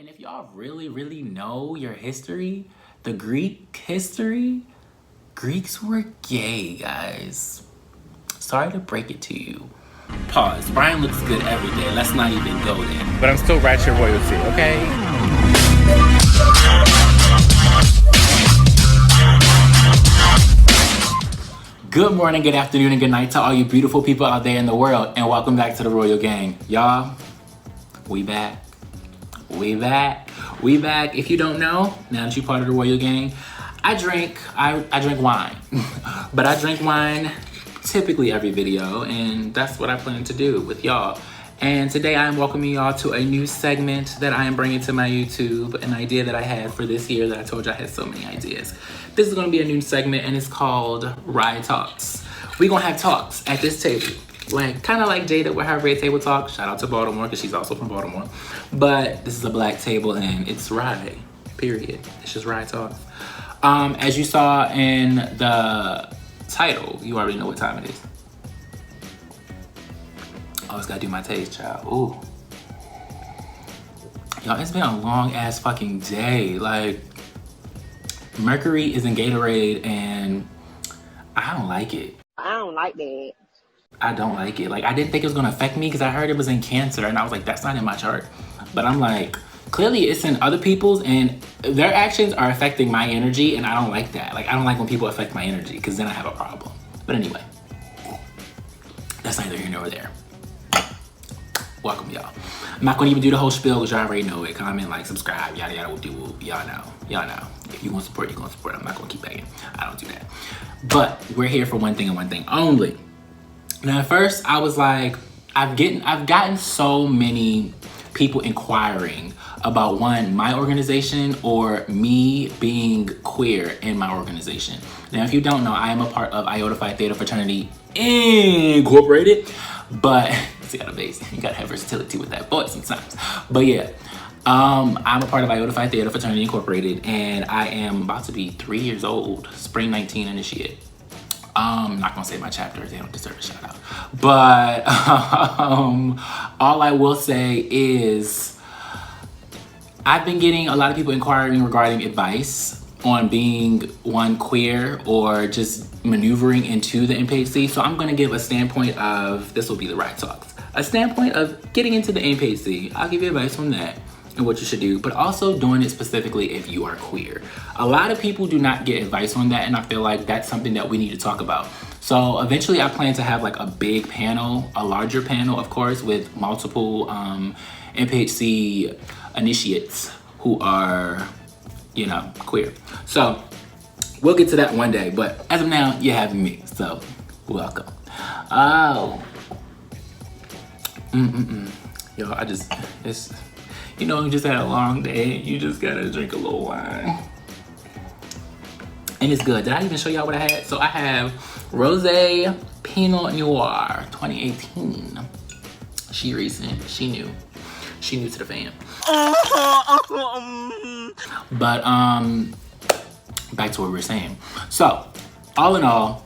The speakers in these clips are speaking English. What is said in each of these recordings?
And if y'all really know your history, the Greek history, Greeks were gay, guys. Sorry to break it to you. Pause. Brian looks good every day. Let's not even go there. But I'm still ratchet royalty, okay? Good morning, good afternoon, and good night to all you beautiful people out there in the world. And welcome back to the Royal Gang. Y'all, we back. We back. If you don't know, now that you're part of the Royal Gang, I drink wine. But I drink wine typically every video, and that's what I plan to do with y'all. And today I am welcoming y'all to a new segment that I am bringing to my YouTube, an idea that I had for this year that I told you I had so many ideas. This is gonna be a new segment and it's called Rye Talks. We're gonna have talks at this table. Like, kind of like Jada with her Red Table Talk. Shout out to Baltimore, because she's also from Baltimore. But this is a black table and it's Rye, period. It's just Rye Talks. As you saw in the title, you already know what time it is. Always gotta do my taste, child. Ooh. Y'all, it's been a long ass fucking day. Like, Mercury is in Gatorade and I don't like it. I don't like that. I don't like it. Like, I didn't think it was gonna affect me because I heard it was in Cancer and I was like, that's not in my chart. But I'm like, clearly it's in other people's and their actions are affecting my energy and I don't like that. Like, I don't like when people affect my energy because then I have a problem. But anyway, that's neither here nor there. Welcome, y'all. I'm not gonna even do the whole spiel because y'all already know it. Comment, like, subscribe, yada yada, whoop whoop. Y'all know. If you want support, you're gonna support. I'm not gonna keep begging. I don't do that. But we're here for one thing and one thing only. Now, at first, I was like, I've gotten so many people inquiring about, one, my organization or me being queer in my organization. Now, if you don't know, I am a part of Iota Phi Theta Fraternity Incorporated, but you gotta have versatility with that voice sometimes. But yeah, I'm a part of Iota Phi Theta Fraternity Incorporated, and I am about to be 3 years old, spring 19 initiate. I'm not gonna say my chapter, they don't deserve a shout out. But all I will say is I've been getting a lot of people inquiring regarding advice on being, one, queer or just maneuvering into the NPHC. So I'm gonna give a standpoint of, this will be the Rye Talks, a standpoint of getting into the NPHC. I'll give you advice on that and what you should do, but also doing it specifically if you are queer. A lot of people do not get advice on that, and I feel like that's something that we need to talk about. So eventually I plan to have like a big panel, a larger panel, of course, with multiple NPHC initiates who are, you know, queer. So we'll get to that one day, but as of now, you're having me, so welcome. Oh. Yo, you know, you just had a long day. You just gotta drink a little wine. And it's good. Did I even show y'all what I had? So I have Rosé Pinot Noir 2018. She recent. She new to the fam. But back to what we were saying. So, all in all,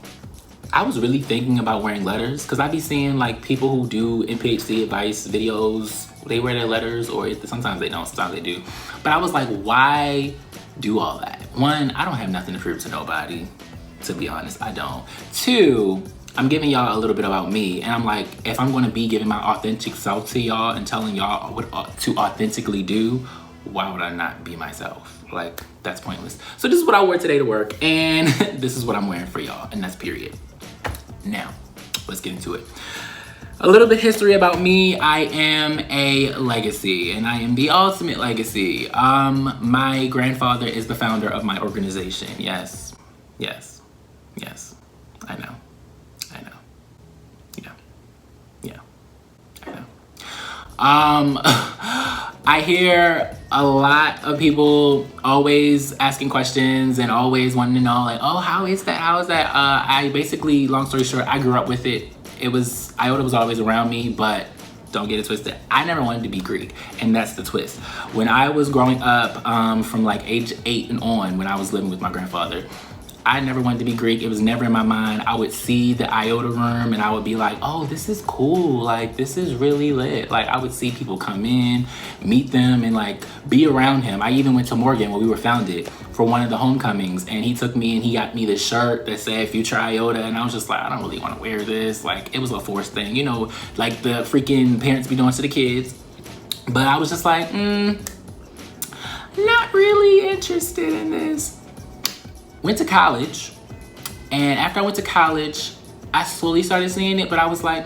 I was really thinking about wearing letters because I be seeing like people who do NPHC advice videos, they wear their letters, or sometimes they don't, sometimes they do. But I was like, why do all that? One, I don't have nothing to prove to nobody, to be honest, I don't. Two, I'm giving y'all a little bit about me, and I'm like, if I'm gonna be giving my authentic self to y'all and telling y'all what to authentically do, why would I not be myself? Like, that's pointless. So this is what I wore today to work, and this is what I'm wearing for y'all, and that's period. Now, let's get into it. A little bit history about me. I am a legacy, and I am the ultimate legacy. My grandfather is the founder of my organization. Yes. I know. I hear a lot of people always asking questions and always wanting to know, like, oh, how is that? I basically, long story short, I grew up with it. Iota was always around me, but don't get it twisted. I never wanted to be Greek, and that's the twist. When I was growing up, from like age 8 and on, when I was living with my grandfather, I never wanted to be Greek. It was never in my mind. I would see the Iota room and I would be like, oh, this is cool. Like, this is really lit. Like, I would see people come in, meet them, and like be around him. I even went to Morgan where we were founded for one of the homecomings, and he took me and he got me this shirt that said Future Iota, and I was just like, I don't really want to wear this. Like, it was a forced thing, you know, like the freaking parents be doing to the kids. But I was just like, not really interested in this. Went to college, and after I went to college, I slowly started seeing it, but I was like,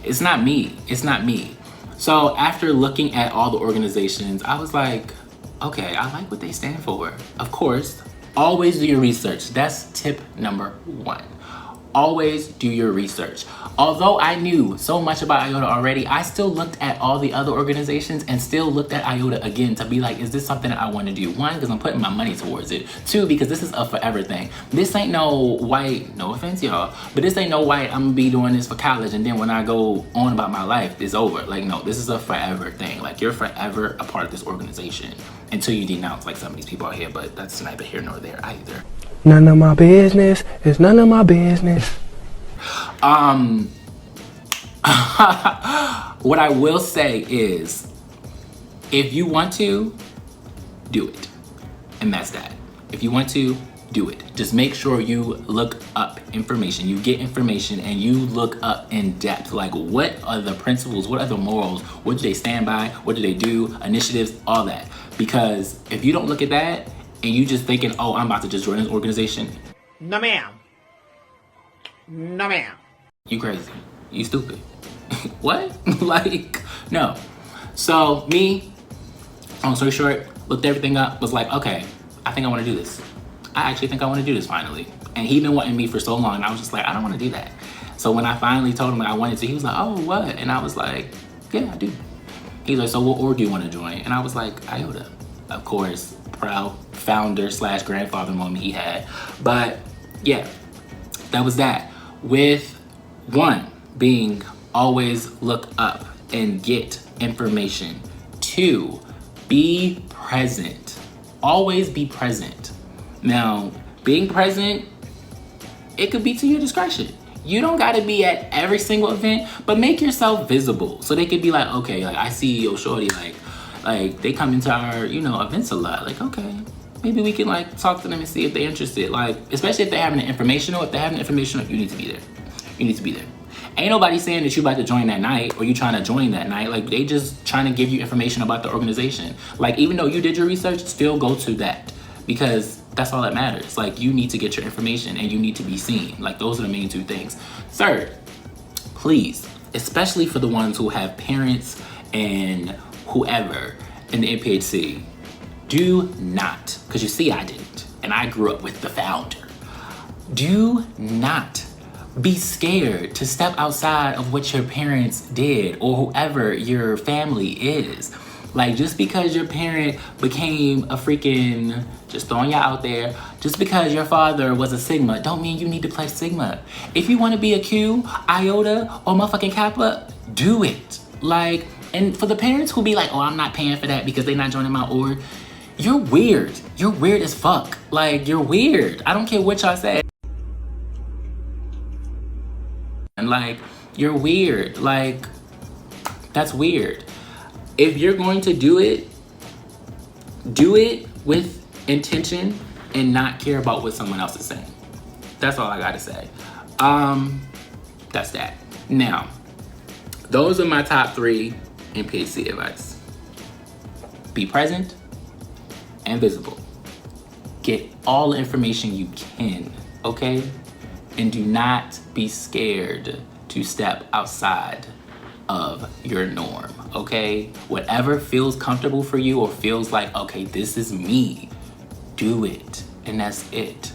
it's not me. It's not me. So after looking at all the organizations, I was like, okay, I like what they stand for. Of course, always do your research. That's tip number 1. Always do your research. Although I knew so much about Iota already, I still looked at all the other organizations and still looked at Iota again to be like, is this something that I want to do? 1, because I'm putting my money towards it. 2, because this is a forever thing. This ain't no white, no offense y'all, but this ain't no white, I'm gonna be doing this for college and then when I go on about my life, it's over. Like, no, this is a forever thing. Like, you're forever a part of this organization until you denounce like some of these people out here, but that's neither here nor there either. None of my business. It's none of my business. What I will say is, if you want to, do it. And that's that. If you want to, do it. Just make sure you look up information. You get information and you look up in depth. Like, what are the principles? What are the morals? What do they stand by? What do they do? Initiatives, all that. Because if you don't look at that, and you just thinking, oh, I'm about to just join this organization. No, ma'am. No, ma'am. You crazy. You stupid. What? Like, no. So me, long story short, looked everything up, was like, okay, I think I want to do this. I actually think I want to do this finally. And he'd been wanting me for so long, and I was just like, I don't want to do that. So when I finally told him that I wanted to, he was like, oh, what? And I was like, yeah, I do. He's like, so what org do you want to join? And I was like, Iota. Of course, proud founder / grandfather moment he had. But yeah, that was that. With 1 being always look up and get information. 2, be present. Always be present. Now, being present, it could be to your discretion. You don't gotta be at every single event, but make yourself visible. So they could be like, okay, like I see Yo Shorty, like they come into our, you know, events a lot. Like, okay, maybe we can like talk to them and see if they're interested. Like, especially if they're having an informational, you need to be there. You need to be there. Ain't nobody saying that you about to join that night or you trying to join that night. Like, they just trying to give you information about the organization. Like, even though you did your research, still go to that because that's all that matters. Like, you need to get your information and you need to be seen. Like, those are the main 2 things. 3rd, please, especially for the ones who have parents and whoever in the NPHC, do not, because you see I didn't, and I grew up with the founder, do not be scared to step outside of what your parents did or whoever your family is. Like, just because your parent became a freaking, just throwing y'all out there, just because your father was a Sigma, don't mean you need to play Sigma. If you want to be a Q, Iota, or motherfucking Kappa, do it. Like, and for the parents who be like, oh, I'm not paying for that because they're not joining my org, you're weird. You're weird as fuck. Like, you're weird. I don't care what y'all say. And like, you're weird. Like, that's weird. If you're going to do it with intention and not care about what someone else is saying. That's all I gotta say. That's that. Now, those are my top 3 NPHC advice. Be present and visible. Get all the information you can, okay? And do not be scared to step outside of your norm, okay? Whatever feels comfortable for you or feels like, okay, this is me, do it, and that's it.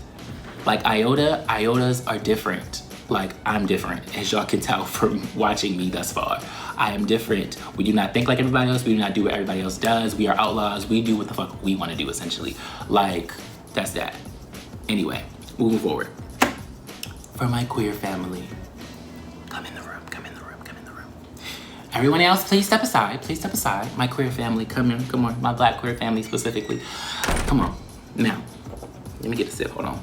Like Iotas are different. Like, I'm different, as y'all can tell from watching me thus far. I am different. We do not think like everybody else. We do not do what everybody else does. We are outlaws. We do what the fuck we want to do, essentially. Like, that's that. Anyway, moving forward. For my queer family, come in the room, come in the room, come in the room. Everyone else, please step aside. Please step aside. My queer family, come in, come on. My black queer family specifically. Come on. Now, let me get a sip, hold on.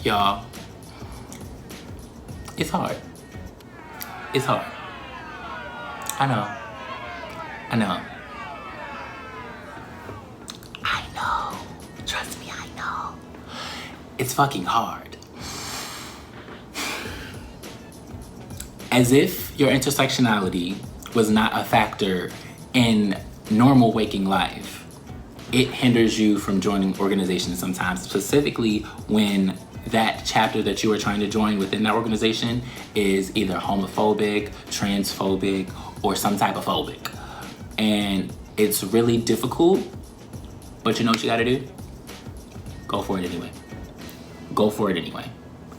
Y'all, it's hard. It's hard. I know. I know. I know. Trust me, I know. It's fucking hard. As if your intersectionality was not a factor in normal waking life, it hinders you from joining organizations sometimes, specifically when that chapter that you are trying to join within that organization is either homophobic, transphobic, or some type of phobic. And it's really difficult, but you know what you gotta do? Go for it anyway. Go for it anyway.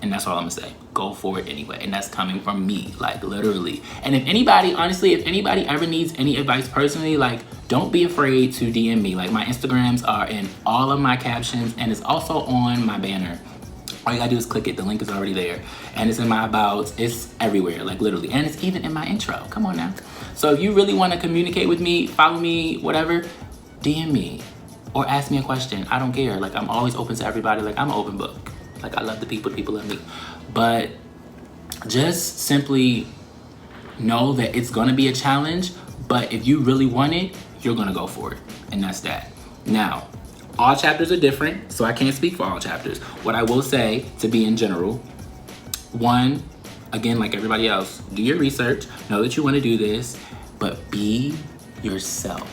And that's all I'm gonna say. Go for it anyway. And that's coming from me, like literally. And if anybody, honestly, if anybody ever needs any advice personally, like don't be afraid to DM me. Like my Instagrams are in all of my captions and it's also on my banner. All you gotta do is click it. The link is already there. And it's in my about. It's everywhere, like literally. And it's even in my intro. Come on now. So if you really wanna communicate with me, follow me, whatever, DM me or ask me a question. I don't care. Like I'm always open to everybody. Like I'm an open book. Like I love the people love me. But just simply know that it's gonna be a challenge, but if you really want it, you're gonna go for it. And that's that. Now, all chapters are different, so I can't speak for all chapters. What I will say, to be in general, one, again, like everybody else, do your research, know that you wanna do this, but be yourself.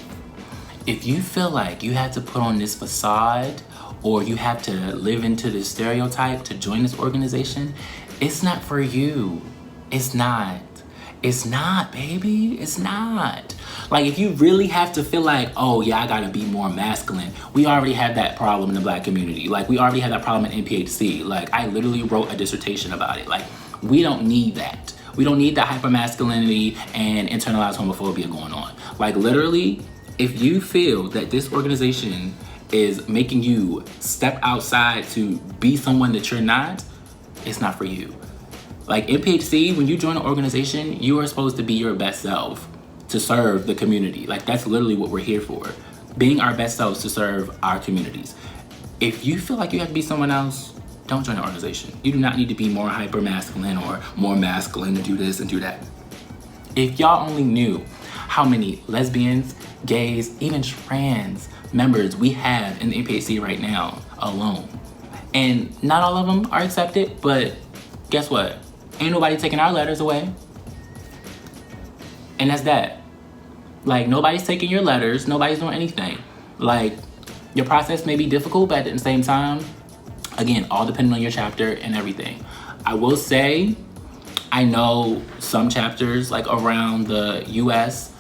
If you feel like you have to put on this facade or you have to live into this stereotype to join this organization, it's not for you. It's not. It's not, baby. It's not. Like, if you really have to feel like, oh, yeah, I gotta be more masculine, we already have that problem in the Black community. Like, we already have that problem in NPHC. Like, I literally wrote a dissertation about it. Like, we don't need that. We don't need that hypermasculinity and internalized homophobia going on. Like, literally, if you feel that this organization is making you step outside to be someone that you're not, it's not for you. Like NPHC, when you join an organization, you are supposed to be your best self to serve the community. Like that's literally what we're here for. Being our best selves to serve our communities. If you feel like you have to be someone else, don't join an organization. You do not need to be more hyper masculine or more masculine to do this and do that. If y'all only knew how many lesbians, gays, even trans members we have in the NPHC right now alone. And not all of them are accepted, but guess what? Ain't nobody taking our letters away. And that's that. Like, nobody's taking your letters, nobody's doing anything. Like, your process may be difficult, but at the same time, again, all depending on your chapter and everything. I will say, I know some chapters, like around the US,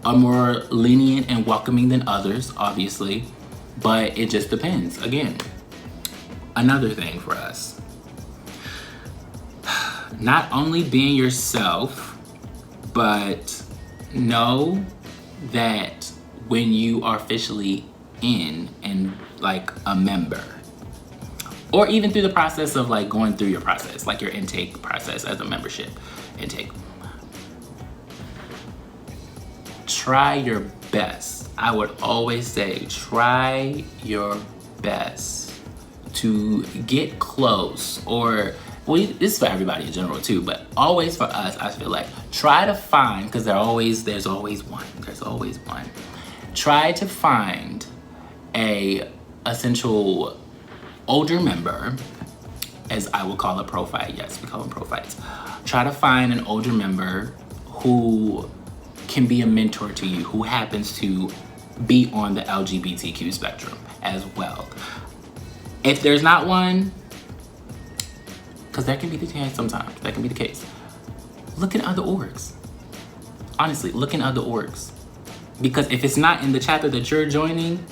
are more lenient and welcoming than others, obviously, but it just depends. Again, another thing for us, not only being yourself, but know that when you are officially in and like a member, or even through the process of like going through your process, like your intake process as a membership intake, try your best. I would always say, try your best to get close, or well, this is for everybody in general too, but always for us, I feel like, try to find, because there's always one. Try to find a essential older member, as I will call it profile. Yes, we call them profiles. Try to find an older member who can be a mentor to you, who happens to be on the LGBTQ spectrum as well. If there's not one, because that can be the case sometimes, that can be the case, look in other orgs. Honestly, look in other orgs. Because if it's not in the chapter that you're joining,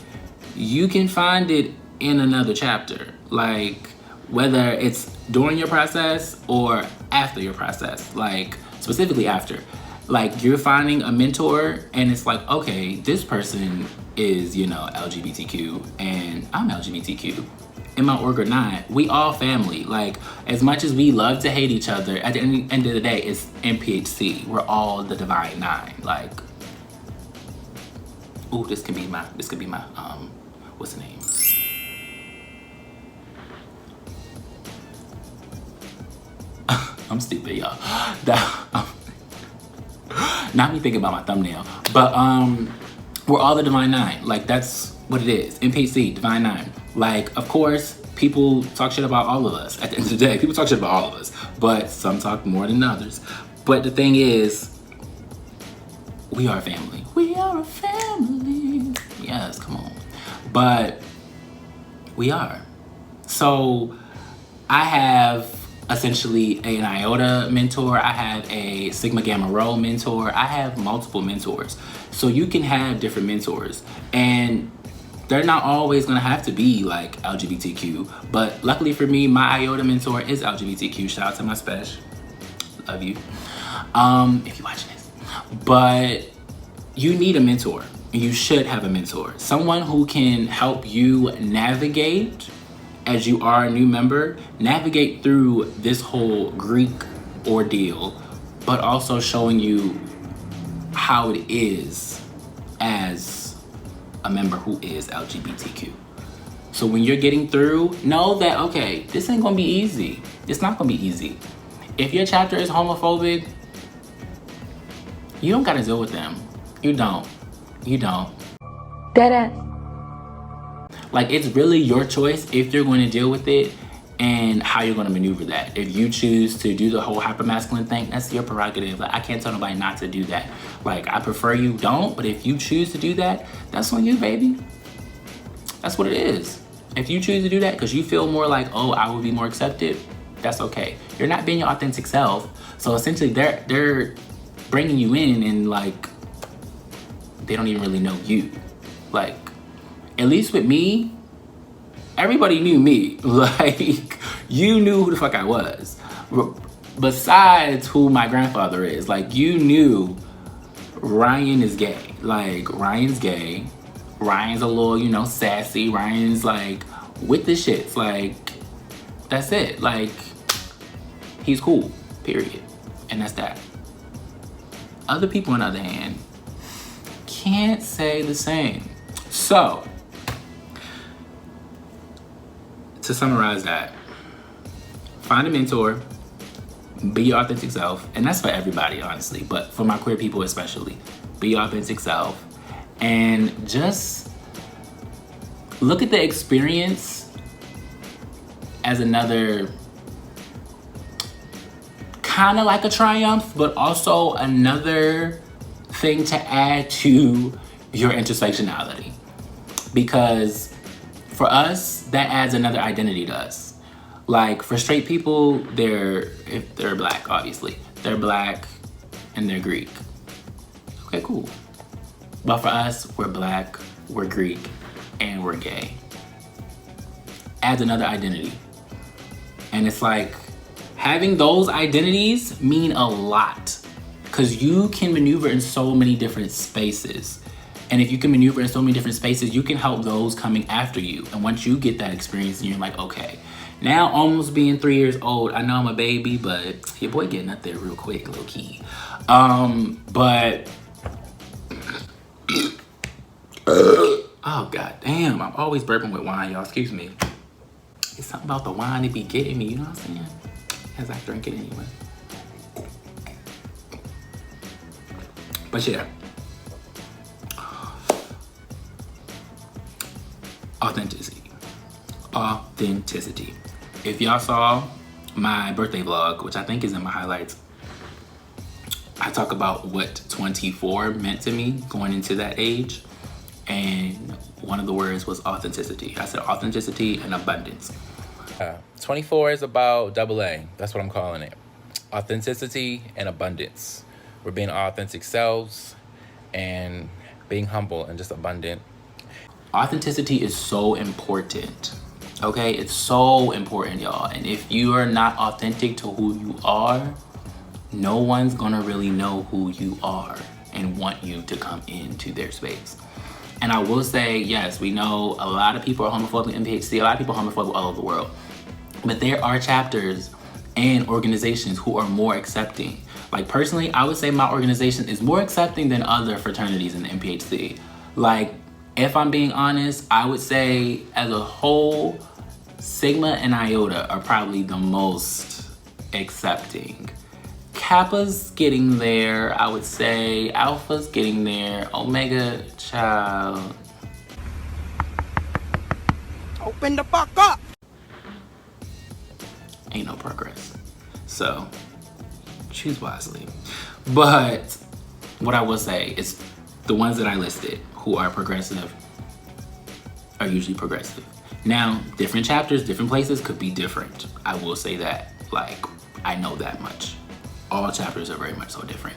you can find it in another chapter. Like, whether it's during your process or after your process, like specifically after. Like, you're finding a mentor and it's like, okay, this person is, you know, LGBTQ and I'm LGBTQ. In my org or not, we all family. Like, as much as we love to hate each other, at the end of the day, it's NPHC. We're all the Divine Nine. Like, ooh, this could be my, what's the name? I'm stupid, y'all. Not me thinking about my thumbnail. But we're all the Divine Nine. Like, that's what it is. NPHC, Divine Nine. Like, of course, people talk shit about all of us. At the end of the day, people talk shit about all of us. But some talk more than others. But the thing is, we are a family. We are a family. Yes, come on. But we are. So I have essentially an Iota mentor. I have a Sigma Gamma Rho mentor. I have multiple mentors. So you can have different mentors. And they're not always gonna have to be like LGBTQ. But luckily for me, my Iota mentor is LGBTQ. Shout out to my special. Love you. If you're watching this. But you need a mentor. You should have a mentor. Someone who can help you navigate, as you are a new member, navigate through this whole Greek ordeal, but also showing you how it is as a member who is LGBTQ. So when you're getting through, know that, okay, this ain't gonna be easy. It's not gonna be easy. If your chapter is homophobic, you don't gotta deal with them. You don't. You don't. Deadass. Like, it's really your choice if you're going to deal with it and how you're going to maneuver that. If you choose to do the whole hypermasculine thing, that's your prerogative. Like, I can't tell nobody not to do that. Like, I prefer you don't, but if you choose to do that, that's on you, baby. That's what it is. If you choose to do that because you feel more like, oh, I will be more accepted, that's okay. You're not being your authentic self. So essentially, they're bringing you in and like, they don't even really know you. Like, at least with me, everybody knew me. Like, you knew who the fuck I was. Besides who my grandfather is. Like, you knew Ryan is gay. Like, Ryan's gay. Ryan's a little, sassy. Ryan's like, with the shits. Like, that's it. Like, he's cool, period. And that's that. Other people, on the other hand, can't say the same. So, to summarize that, find a mentor, be your authentic self, and that's for everybody, honestly, but for my queer people especially, be your authentic self, and just look at the experience as another kind of like a triumph, but also another thing to add to your intersectionality. Because for us, that adds another identity to us. Like, for straight people, if they're black, obviously. They're black and they're Greek. Okay, cool. But for us, we're black, we're Greek, and we're gay. Adds another identity. And it's like, having those identities mean a lot. Because you can maneuver in so many different spaces. And if you can maneuver in so many different spaces, you can help those coming after you. And once you get that experience, you're like, okay, now almost being 3 years old, I know I'm a baby, but your boy getting up there real quick, low key. But, oh god damn, I'm always burping with wine, y'all, excuse me. It's something about the wine that be getting me, you know what I'm saying? As I drink it anyway. But yeah. Authenticity. If y'all saw my birthday vlog, which I think is in my highlights, I talk about what 24 meant to me going into that age. And one of the words was authenticity. I said authenticity and abundance. 24 is about AA. That's what I'm calling it. Authenticity and abundance. We're being our authentic selves and being humble and just abundant. Authenticity is so important. Okay, it's so important, y'all. And if you are not authentic to who you are, no one's gonna really know who you are and want you to come into their space. And I will say, yes, we know a lot of people are homophobic in NPHC, a lot of people are homophobic all over the world. But there are chapters and organizations who are more accepting. Like, personally, I would say my organization is more accepting than other fraternities in the NPHC. Like, if I'm being honest, I would say as a whole, Sigma and Iota are probably the most accepting. Kappa's getting there, I would say. Alpha's getting there. Omega, child. Open the fuck up! Ain't no progress. So, choose wisely. But what I will say is the ones that I listed who are progressive are usually progressive. Now, different chapters, different places could be different. I will say that. Like, I know that much. All chapters are very much so different.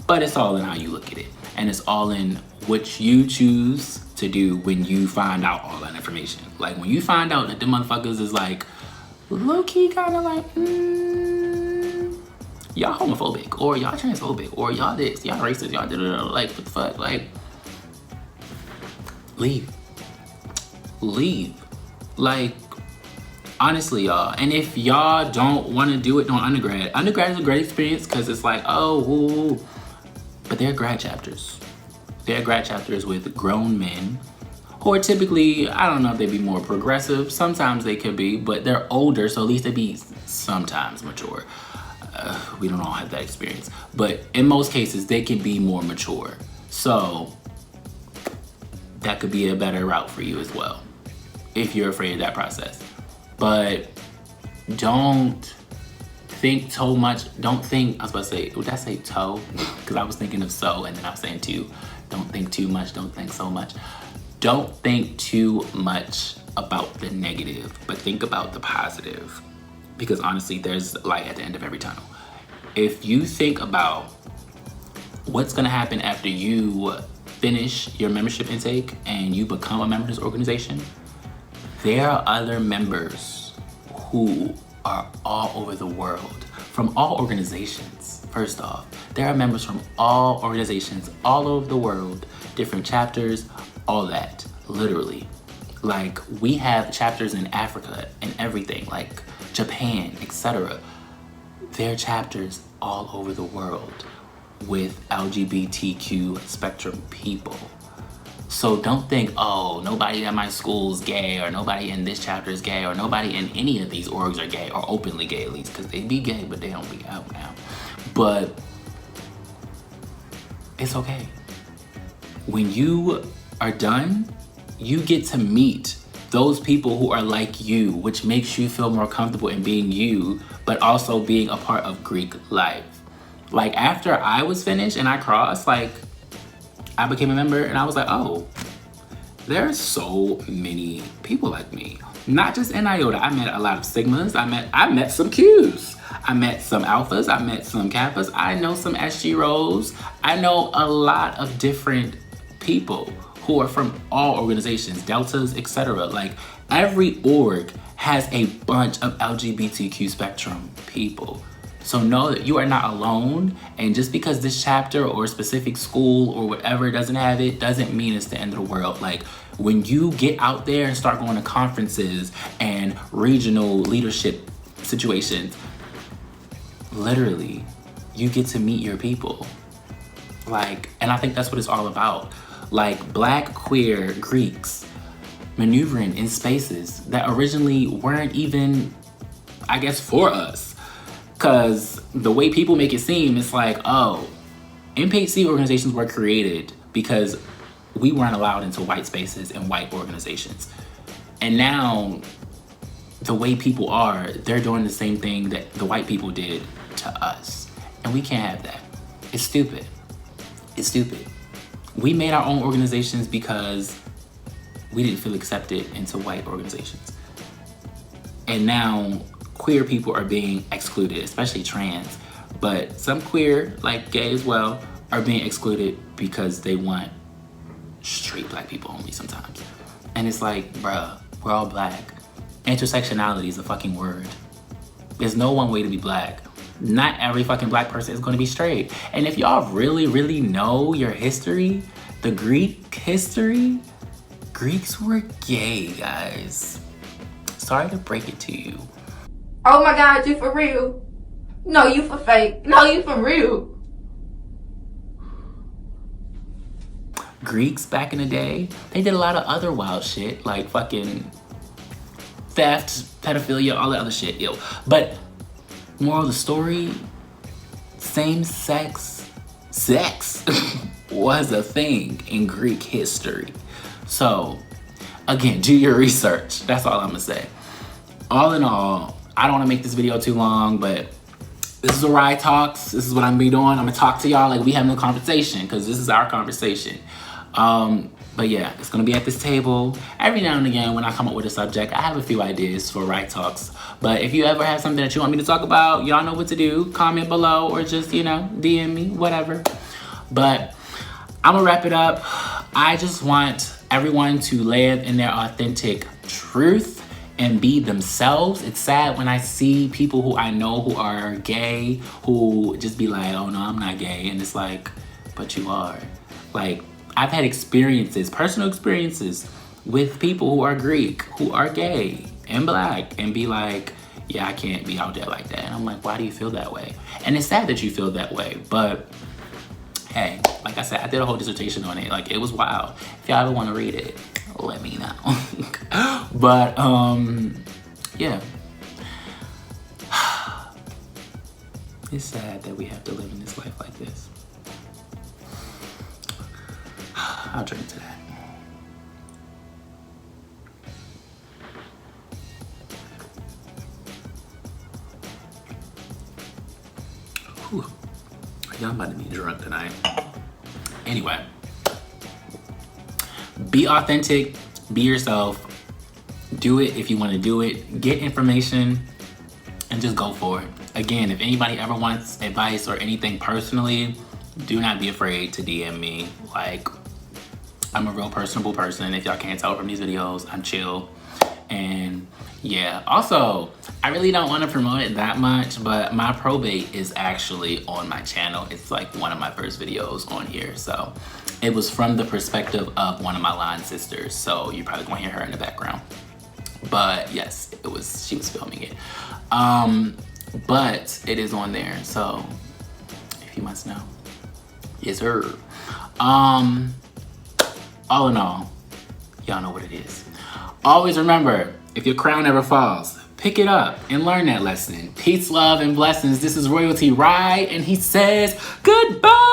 But it's all in how you look at it. And it's all in what you choose to do when you find out all that information. Like, when you find out that the motherfuckers is like, low-key kind of like, y'all homophobic, or y'all transphobic, or y'all this, y'all racist, y'all da-da-da, like, what the fuck? Like, leave. Like, honestly, y'all. And if y'all don't want to do it on undergrad is a great experience because it's like, oh, woo. But they're grad chapters. They're grad chapters with grown men who are typically, I don't know if they'd be more progressive. Sometimes they could be, but they're older, so at least they'd be sometimes mature. We don't all have that experience. But in most cases, they can be more mature. So that could be a better route for you as well, if you're afraid of that process. But don't think so much. Don't think, I was about to say, would I say toe? Because I was thinking of so, and then I was saying too. Don't think too much, don't think so much. Don't think too much about the negative, but think about the positive. Because honestly, there's light at the end of every tunnel. If you think about what's gonna happen after you finish your membership intake and you become a member of this organization, there are other members who are all over the world, from all organizations. First off, there are members from all organizations all over the world, different chapters, all that, literally. Like, we have chapters in Africa and everything, like Japan, etc. There are chapters all over the world with LGBTQ spectrum people. So don't think, oh, nobody at my school's gay, or nobody in this chapter is gay, or nobody in any of these orgs are gay, or openly gay at least, because they be gay, but they don't be out now. But it's okay. When you are done, you get to meet those people who are like you, which makes you feel more comfortable in being you, but also being a part of Greek life. Like, after I was finished and I crossed, like, I became a member and I was like, oh, there are so many people like me. Not just in IOTA. I met a lot of Sigmas. I met some Qs. I met some Alphas. I met some Kappas. I know some SG Rows. I know a lot of different people who are from all organizations, Deltas, etc. Like, every org has a bunch of LGBTQ spectrum people. So know that you are not alone, and just because this chapter or specific school or whatever doesn't have it, doesn't mean it's the end of the world. Like, when you get out there and start going to conferences and regional leadership situations, literally, you get to meet your people. Like, and I think that's what it's all about. Like, Black queer Greeks maneuvering in spaces that originally weren't even, I guess, for us. Because the way people make it seem, it's like, oh, NPHC organizations were created because we weren't allowed into white spaces and white organizations. And now, the way people are, they're doing the same thing that the white people did to us. And we can't have that. It's stupid. It's stupid. We made our own organizations because we didn't feel accepted into white organizations. And now, queer people are being excluded, especially trans. But some queer, like gay as well, are being excluded because they want straight Black people only sometimes. And it's like, bruh, we're all Black. Intersectionality is a fucking word. There's no one way to be Black. Not every fucking Black person is gonna be straight. And if y'all really, really know your history, the Greek history, Greeks were gay, guys. Sorry to break it to you. Oh my God, you for real? No, you for fake. No, you for real. Greeks back in the day, they did a lot of other wild shit, like fucking theft, pedophilia, all that other shit, yo. But moral of the story, same-sex sex was a thing in Greek history. So, again, do your research. That's all I'm gonna say. All in all, I don't wanna make this video too long, but this is a Rye Talks. This is what I'm gonna be doing. I'm gonna talk to y'all like we having a conversation, because this is our conversation. But yeah, it's gonna be at this table. Every now and again, when I come up with a subject, I have a few ideas for Rye Talks. But if you ever have something that you want me to talk about, y'all know what to do. Comment below or just, DM me, whatever. But I'm gonna wrap it up. I just want everyone to live in their authentic truth and be themselves. It's sad when I see people who I know who are gay who just be like, oh no, I'm not gay. And it's like, but you are. Like, I've had experiences, personal experiences with people who are Greek, who are gay and black, and be like, yeah, I can't be out there like that. And I'm like, why do you feel that way? And it's sad that you feel that way, but hey, like I said, I did a whole dissertation on it. Like, it was wild. If y'all ever want to read it, let me know. But, yeah. It's sad that we have to live in this life like this. I'll drink to that. Whew. Y'all about to be drunk tonight. Anyway, be authentic, be yourself, do it if you want to do it, get information, and just go for it. Again, if anybody ever wants advice or anything personally, do not be afraid to DM me. Like, I'm a real personable person. If y'all can't tell from these videos, I'm chill. And yeah, also, I really don't want to promote it that much, but my probate is actually on my channel. It's like one of my first videos on here. So it was from the perspective of one of my line sisters. So you're probably gonna hear her in the background. But yes, she was filming it. But it is on there. So if you must know, yes sir. All in all, y'all know what it is. Always remember, if your crown ever falls, pick it up and learn that lesson. Peace, love, and blessings. This is Royalty Rye, and he says goodbye.